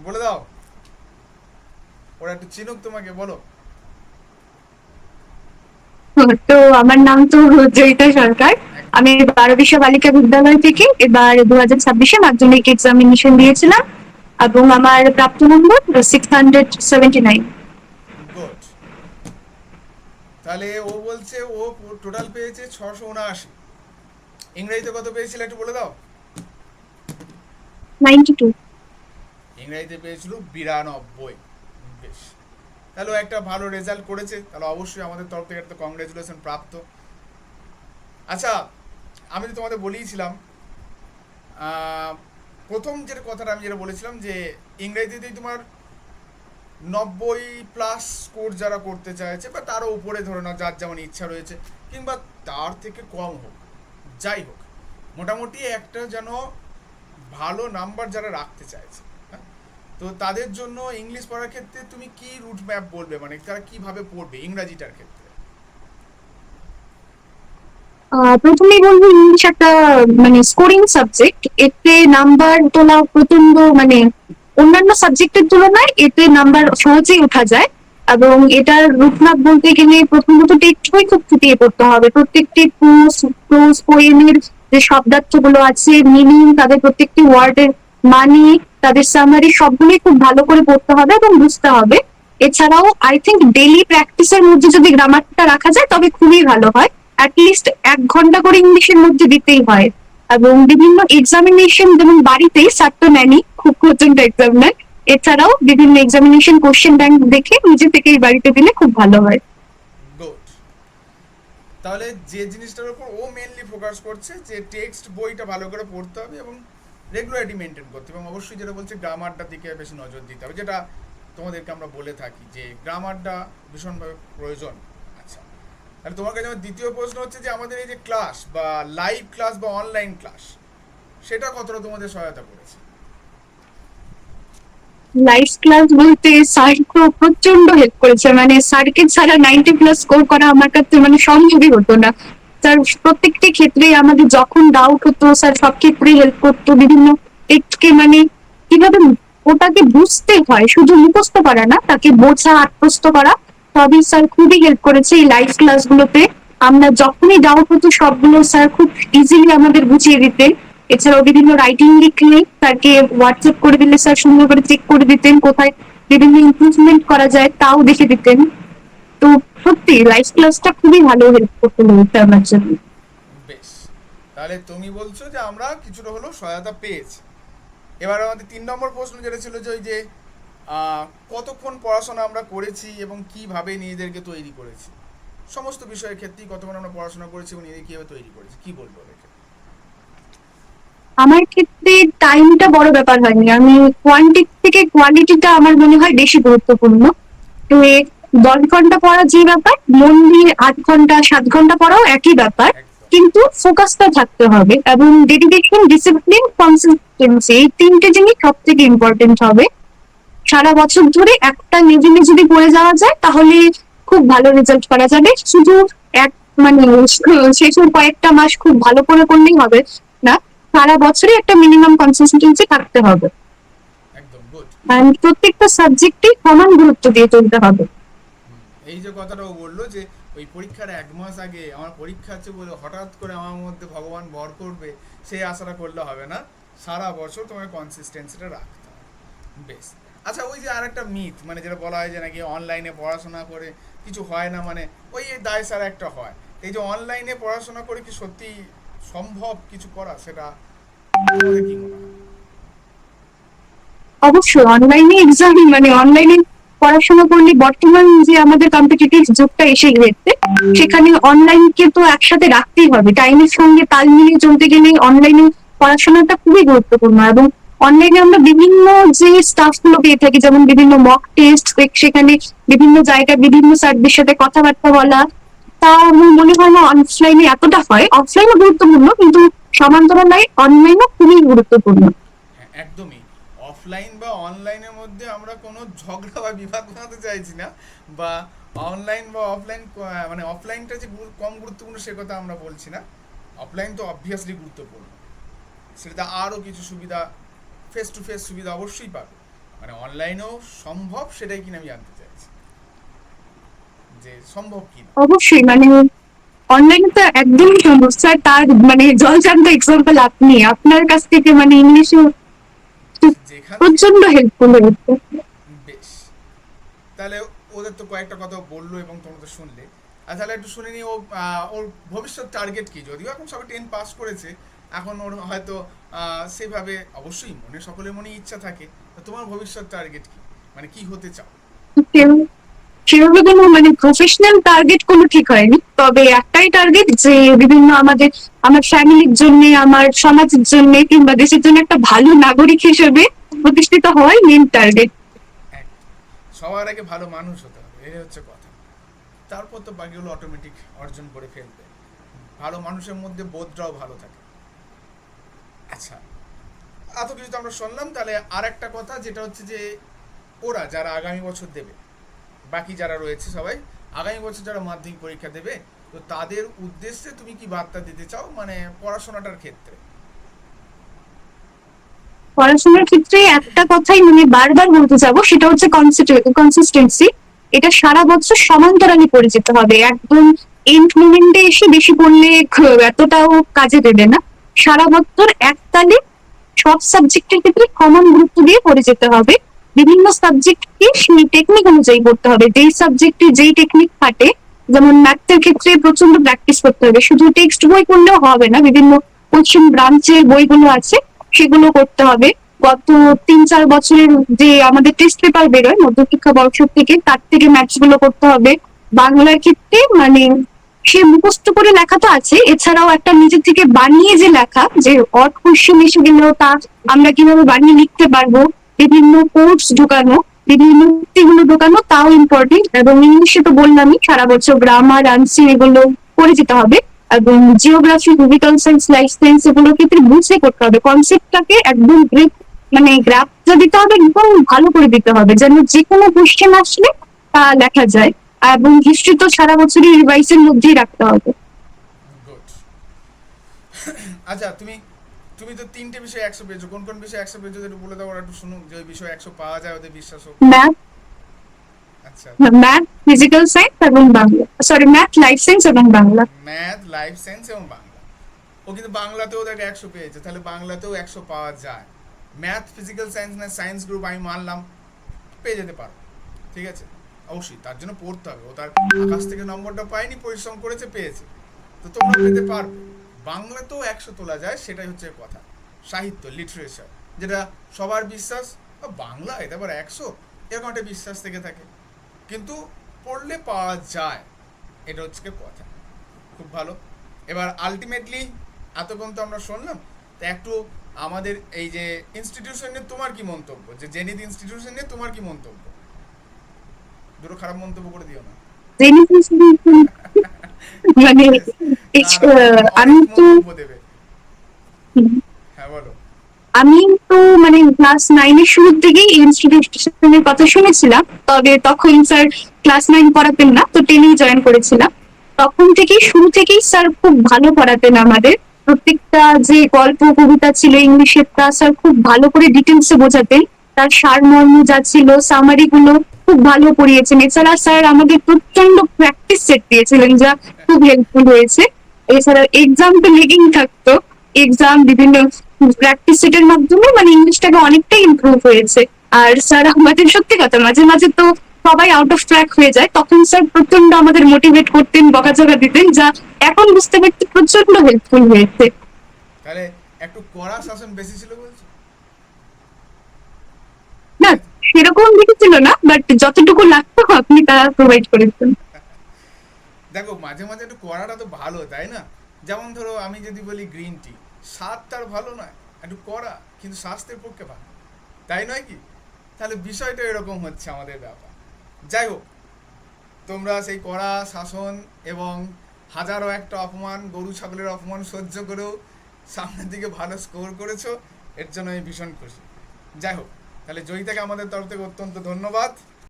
বলে দাও, ওরা একটু চিনুক তোমাকে, বলো। তো আমার নাম তো জয়িতা সরকার। একদম। আমি বারবিশা বালিকা বিদ্যালয় থেকে এবার 2026-এ মাধ্যমিক এক্সামিনেশন দিয়েছিলাম এবং আমার প্রাপ্ত নম্বর 679। গুড। তাহলে ও বলছে ও টোটাল পেয়েছে 679। ইংরেজিতে কত পেয়েছিল একটু বলে দাও। 92। ইংরেজিতে পেয়েছিল 92। বেশ। তাহলে ও একটা ভালো রেজাল্ট করেছে, তাহলে অবশ্যই আমাদের তরফ থেকে একটা কংগ্রেচুলেশন প্রাপ্ত। আচ্ছা, আমি তো তোমাদের বলেইছিলাম, আহ, প্রথম যেটা কথাটা আমি যেটা বলেছিলাম যে ইংরেজিতেই তোমার 90+ স্কোর যারা করতে চাইছে বা তারও উপরে ধরে নাও, যার যেমন ইচ্ছা রয়েছে, কিংবা তার থেকে কম হোক, যাই হোক, মোটামুটি একটা যেন ভালো নাম্বার যারা রাখতে চাইছে, হ্যাঁ, তো তাদের জন্য ইংলিশ পড়ার ক্ষেত্রে তুমি কি রুট ম্যাপ বলবে, মানে তারা কিভাবে পড়বে ইংরাজিটার ক্ষেত্রে? প্রথমেই বলবো ইংলিশ একটা মানে স্কোরিং সাবজেক্ট। এতে নাম্বার তোলা প্রচন্ড মানে অন্যান্য সাবজেক্টের তুলনায় এতে নাম্বার সহজেই ওঠা যায়। এবং এটার রুটম্যাপ বলতে গেলে প্রথমত টেক্সট বই খুব ফুটিয়ে পড়তে হবে। প্রত্যেকটি প্রোজ পোয়েমের যে শব্দার্থ গুলো আছে, মিনিং, তাদের প্রত্যেকটি ওয়ার্ডের মানে, তাদের সামারি সবগুলোই খুব ভালো করে পড়তে হবে এবং বুঝতে হবে। এছাড়াও আই থিঙ্ক ডেইলি প্র্যাকটিসের মধ্যে যদি গ্রামারটা রাখা যায় তবে খুবই ভালো হয়। অ্যাটলিস্ট 1 ঘন্টা করে ইংলিশের মধ্যে দিতেই হয়। এবং বিভিন্ন এক্সামিনেশন যেমন বাড়িতেই স্যার তো নেনই, খুব প্রচন্ড এক্সাম নেয়। এছাড়াও বিভিন্ন এক্সামিনেশন কোশ্চেন ব্যাংক দেখে নিজে থেকেই বাড়িতে দিলে খুব ভালো হয়। গুড। তাহলে যে জিনিসটার উপর ও মেনলি ফোকাস করছে যে টেক্সট বইটা ভালো করে পড়তে হবে এবং রেগুলারিটি মেনটেন করতে হবে, এবং অবশ্যই যেটা বলছে গ্রামারটার দিকে বেশি নজর দিতে হবে, যেটা তোমাদেরকে আমরা বলে থাকি যে গ্রামারটা ভীষণভাবে প্রয়োজন। আচ্ছা, তাহলে তোমার কাছে আমার দ্বিতীয় প্রশ্ন হচ্ছে যে আমাদের এই যে ক্লাস বা লাইভ ক্লাস বা অনলাইন ক্লাস, সেটা কতটা তোমাদের সহায়তা করেছে? লাইভ ক্লাস বলতে স্যার তো প্রচন্ড হেল্প করেছে। মানে স্যারকে ছাড়া 90+ স্কোর করা আমার কাছে মানে সম্ভবই হতো না। স্যার প্রত্যেকটি ক্ষেত্রে আমাদের যখন ডাউট হতো স্যার সব ক্ষেত্রেই হেল্প করতো। বিভিন্ন টেক্সটকে মানে কিভাবে ওটাকে বুঝতে হয়, শুধু মুখস্থ করা না, তাকে বোঝা, আত্মস্থ করা, সবই স্যার খুবই হেল্প করেছে এই লাইভ ক্লাসগুলোতে। আমরা যখনই ডাউট হতো সবগুলো স্যার খুব ইজিলি আমাদের বুঝিয়ে দিতেন। এছাড়াও বিভিন্ন রাইটিং লিখলে তাকে হোয়াটসঅ্যাপ করে দিলে স্যার সুন্দর করে চেক করে দিতেন, কোথায় বিভিন্ন ইমপ্রুভমেন্ট করা যায় তাও দেখে দিতেন। তো সত্যি লাইভ ক্লাসটা খুবই ভালো হেল্প করতে লেগেছে আমার জন্য। বেশ। তাহলে তুমি বলছো যে আমরা কিছুটা হলেও সহায়তা পেয়েছি। এবার আমাদের 3 নম্বর প্রশ্ন যেটা ছিল যে ওই যে কতক্ষণ পড়াশোনা আমরা করেছি এবং কিভাবে নিজেদেরকে তৈরি করেছি, সমস্ত বিষয়ের ক্ষেত্রেই কতক্ষণ আমরা পড়াশোনা করেছি এবং নিজেকে কীভাবে তৈরি করেছি, কি বলবো ওদেরকে? আমার ক্ষেত্রে টাইমটা বড় ব্যাপার হয়নি। আমি কোয়ান্টিটি থেকে কোয়ালিটিটা আমার মনে হয় বেশি গুরুত্বপূর্ণ। তো 10 ঘন্টা পড়া যে ব্যাপার, মন দিয়ে 8 ঘন্টা 7 ঘন্টা পড়াও একই ব্যাপার। একদম। কিন্তু ফোকাসটা থাকতে হবে এবং ডেডিকেশন, ডিসিপ্লিন, কনসিস্টেন্সি, এই 3টে জিনিস সব থেকে ইম্পর্টেন্ট হবে। সারা বছর ধরে একটা লেভেলে যদি পড়ে যাওয়া যায় তাহলে খুব ভালো রেজাল্ট করা যাবে। শুধু এক মানে শেষের কয়েকটা মাস খুব ভালো করে করলেই হবে না, সারা বছরই একটা মিনিমাম কনসিস্টেন্সি থাকতে হবে। একদম গুড। And প্রত্যেকটা সাবজেক্টে সমান গুরুত্ব দিয়ে চলতে হবে। এই যে কথাটা ও বললো যে ওই পরীক্ষার 1 মাস আগে আমার পরীক্ষা আছে বলে হঠাৎ করে আমার মধ্যে ভগবান বর করবে, সেই আশাটা করলে হবে না। সারা বছর তোমার কনসিস্টেন্সিটা রাখতে হবে। বেশ। আচ্ছা, ওই যে আরেকটা মিথ, মানে যেটা বলা হয় যে নাকি অনলাইনে পড়াশোনা করে কিছু হয় না, মানে ওই দায় সারা একটা হয়। এই যে অনলাইনে পড়াশোনা করে কি সত্যি সম্ভব কিছু করা, সেটা তোমাদের কি মনে হয়? অবশ্যই অনলাইনে এক্সাম মানে অনলাইনে পড়াশোনা করলে বর্তমান যে আমাদের কম্পিটিটিভ যুগটা এসে গেছে, সেখানে অনলাইনকে তো একসাথে রাখতেই হবে। টাইমের সঙ্গে তাল মিলিয়ে চলতে গেলে অনলাইনে পড়াশোনাটা খুবই গুরুত্বপূর্ণ। এবং অনলাইনে আমরা বিভিন্ন যে স্টাফ গুলো পেয়ে থাকি, যেমন বিভিন্ন মক টেস্ট, সেখানে বিভিন্ন জায়গায় বিভিন্ন স্যারদের সাথে কথাবার্তা বলা, তা আমার মনে হয় না অনলাইনে এতটা হয়। অফলাইনও গুরুত্বপূর্ণ কিন্তু সমান্তরালে অনলাইনও খুবই গুরুত্বপূর্ণ। হ্যাঁ, একদমই। অফলাইন বা অনলাইনের মধ্যে আমরা কোনো ঝগড়া বা বিবাদ বাঁধাতে চাইছি না, বা অনলাইন বা অফলাইন, মানে অফলাইনটা যে কম গুরুত্বপূর্ণ সে কথা আমরা বলছি না। অফলাইন তো অবভিয়াসলি গুরুত্বপূর্ণ, সেটাতে আরও কিছু সুবিধা, ফেস টু ফেস সুবিধা অবশ্যই পাবে। মানে অনলাইনেও সম্ভব, সেটাই কিনা আমি জানতে চাইছি যে সম্ভব কিনা। অবশ্যই মানে অনলাইনে তো একদমই সম্ভব স্যার। তার মানে জলজান্ত এক্সাম্পল আপনি, আপনার কাছ থেকে মানে ইংলিশে যেখান থেকে প্রচন্ড হেল্পফুল হয়েছে। বেশ, তাহলে ওদের তো কয়েকটা কথা বললো এবং তোমরা তো শুনলে। আর তাহলে একটু শুনে নি ও ওর ভবিষ্যৎ টার্গেট কি, যদিও এখন সবাই 10 পাস করেছে, এখন ওর হয়তো সেভাবে অবশ্যই মনে সকলের মনে ইচ্ছা থাকে। তো তোমার ভবিষ্যৎ টার্গেট কি, মানে কি হতে চাও? সেভাবে কোনো মানে প্রফেশনাল টার্গেট কোনো ঠিক হয়নি, তবে একটাই টার্গেট যে বিভিন্ন আমার ফ্যামিলির জন্য, আমার সমাজের জন্য কিংবা দেশের জন্য একটা ভালো নাগরিক হিসেবে প্রতিষ্ঠিত হওয়াই মেন টার্গেট। একদম। সবার আগে ভালো মানুষ হতে হবে, এই হচ্ছে কথা। তারপর তো বাকিগুলো অটোমেটিক অর্জন করে ফেলবে। ভালো মানুষের মধ্যে বোধটাও ভালো থাকে। আচ্ছা, এত কিছু তো আমরা শুনলাম, তাহলে আর একটা কথা যেটা হচ্ছে যে ওরা যারা আগামী বছর দেবে, বাকি যারা রয়েছে সবাই আগামী বছর যারা মাধ্যমিক পরীক্ষা দেবে, তো তাদের উদ্দেশ্যে তুমি কি বার্তা দিতে চাও, মানে পড়াশোনাটার ক্ষেত্রে? পড়াশোনার ক্ষেত্রে একটা কথাই মানে বারবার বলতে যাবো, সেটা হচ্ছে কনসিস্টেন্সি। এটা সারা বছর সমান্তরালে পড়ে যেতে হবে, একদম এন্ড মোমেন্টে এসে বেশি পড়লে এতটাও কাজে দেবে না। সারা বছর একতালে সব সাবজেক্টের ক্ষেত্রে কমন গুরুত্ব দিয়ে পড়ে যেতে হবে। বিভিন্ন সাবজেক্টকে সেই টেকনিক অনুযায়ী পড়তে হবে, যেই সাবজেক্টে যেই টেকনিক খাটে। যেমন ম্যাথের ক্ষেত্রে প্রচন্ড প্র্যাকটিস করতে হবে, শুধু টেক্সট বই পড়লেও হবে না, বিভিন্ন কোচিং ব্রাঞ্চের বইগুলো আছে সেগুলো করতে হবে। গত 3-4 বছরের যে আমাদের টেস্ট পেপার বেরোয় মধ্যশিক্ষা পর্ষদ থেকে, তার থেকে ম্যাথস গুলো করতে হবে। বাংলার ক্ষেত্রে মানে সে মুখস্থ করে লেখা তো আছে, এছাড়াও একটা নিজের থেকে বানিয়ে যে লেখা, যে অড কোশ্চেন এসে গেলেও তা আমরা কিভাবে বানিয়ে লিখতে পারবো, বিভিন্ন কোর্স ঢোকানো, বিভিন্ন উক্তিগুলো ঢোকানো, তাও ইম্পর্টেন্ট। এবং ইংলিশে তো বললামই, সারা বছর গ্রামার আনসি এগুলো করে যেতে হবে। এবং geography, political science, life science এগুলোর ক্ষেত্রে বুঝে করতে হবে, কনসেপ্টটাকে একদম মানে গ্রাফটা দিতে হবে, একদম ভালো করে দিতে হবে, যেন যে কোনো কোশ্চেন আসলে তা লেখা যায়। এবং হিস্ট্রি তো সারা বছরই রিভাইসের মধ্যেই রাখতে হবে। গুড। আচ্ছা, তুমি তুমি তো 3টে বিষয়ে 100 পেয়েছো, কোন কোন বিষয়ে 100 পেয়েছো একটু বলে দাও, ওরা একটু শুনুক, যে ওই বিষয়ে 100 পাওয়া যায়, ওদের বিশ্বাস হোক। ম্যাথ, আচ্ছা। ম্যাথ, ফিজিক্যাল সায়েন্স এবং Bangla, sorry math, life science এবং বাংলা। ম্যাথ, লাইফ সায়েন্স এবং বাংলা। ও কিন্তু বাংলাতেও দেখ 100 পেয়েছে, তাহলে বাংলাতেও 100 পাওয়া যায়। ম্যাথ, ফিজিক্যাল সায়েন্স না সায়েন্স গ্রুপ আমি মানলাম, পেয়ে যেতে পারো। ঠিক আছে, অবশ্যই তার জন্য পড়তে হবে, ও তার আকাশ থেকে নম্বরটা পায়নি, পরিশ্রম করেছে, পেয়েছে। তো তোমরা পেতে পারবে। বাংলাতেও 100 তোলা যায়, সেটাই হচ্ছে কথা। সাহিত্য, লিটারেচার, যেটা সবার বিশ্বাস, বাংলা এটা আবার 100, এরকম একটা বিশ্বাস থেকে থাকে, কিন্তু পড়লে পাওয়া যায়, এটা হচ্ছে কথা। খুব ভালো। এবার আলটিমেটলি এতক্ষণ তো আমরা শুনলাম, তো একটু আমাদের এই যে ইনস্টিটিউশন নিয়ে তোমার কি মন্তব্য, যে জেনিথ ইনস্টিটিউশন নিয়ে তোমার কি মন্তব্য? দুটো খারাপ মন্তব্য করে দিও না। মানে আমি অনেস্ট তো মন্তব্য দেবে। হ্যাঁ, বলো। আমি তো মানে ক্লাস 9-এর শুরুর থেকেই ইনস্টিটিউশনের কথা শুনেছিলাম, তবে তখন স্যার ক্লাস 9 পড়াতেন না, তো 10-এই জয়েন করেছিলাম। তখন থেকেই শুরু থেকেই স্যার খুব ভালো পড়াতেন আমাদের। প্রত্যেকটা যে গল্প কবিতা ছিল ইংলিশের, তা স্যার খুব ভালো করে ডিটেলসে বোঝাতেন। তার সারমর্ম যা ছিল, সামারি গুলো খুব ভালো পড়িয়েছেন। এছাড়া স্যার আমাদের প্রচন্ড প্র্যাকটিস সেট দিয়েছিলেন, যা খুব হেল্পফুল হয়েছে। এছাড়া এক্সাম তো লেগেই থাকতো, এক্সাম বিভিন্ন প্র্যাকটিস সেটের মাধ্যমে মানে ইংলিশটাকে অনেকটাই ইমপ্রুভ হয়েছে। আর স্যার আমাদের সত্যি কথা মাঝে মাঝে তো সবাই আউট অফ ট্র্যাক হয়ে যায়, তখন স্যার প্রচন্ড আমাদের মোটিভেট করতেন, বকাঝকা দিতেন, যা এখন বুঝতে পারছি প্রচন্ড হেল্পফুল হয়েছে। তাহলে একটু কড়া শাসন বেশি ছিল বলছো? না, সেরকম কিছু ছিল না, বাট যতটুকু লাগতো আপনি তা প্রোভাইড করেছেন। দেখো, মাঝে মাঝে একটু কড়াটা তো ভালো, তাই না? যেমন ধরো আমি যদি বলি গ্রিন টি, স্বাদ তার ভালো নয়, একটু কড়া, কিন্তু স্বাস্থ্যের পক্ষে ভালো, তাই নয় কি? তাহলে বিষয়টা এরকম হচ্ছে আমাদের ব্যাপার। যাই হোক, তোমরা সেই কড়া শাসন এবং হাজারো একটা অপমান, গরু ছাগলের অপমান সহ্য করেও সামনের দিকে ভালো স্কোর করেছো, এর জন্য আমি ভীষণ খুশি। যাই হোক, তাহলে জয়িতাকে আমাদের তরফ থেকে অত্যন্ত ধন্যবাদ।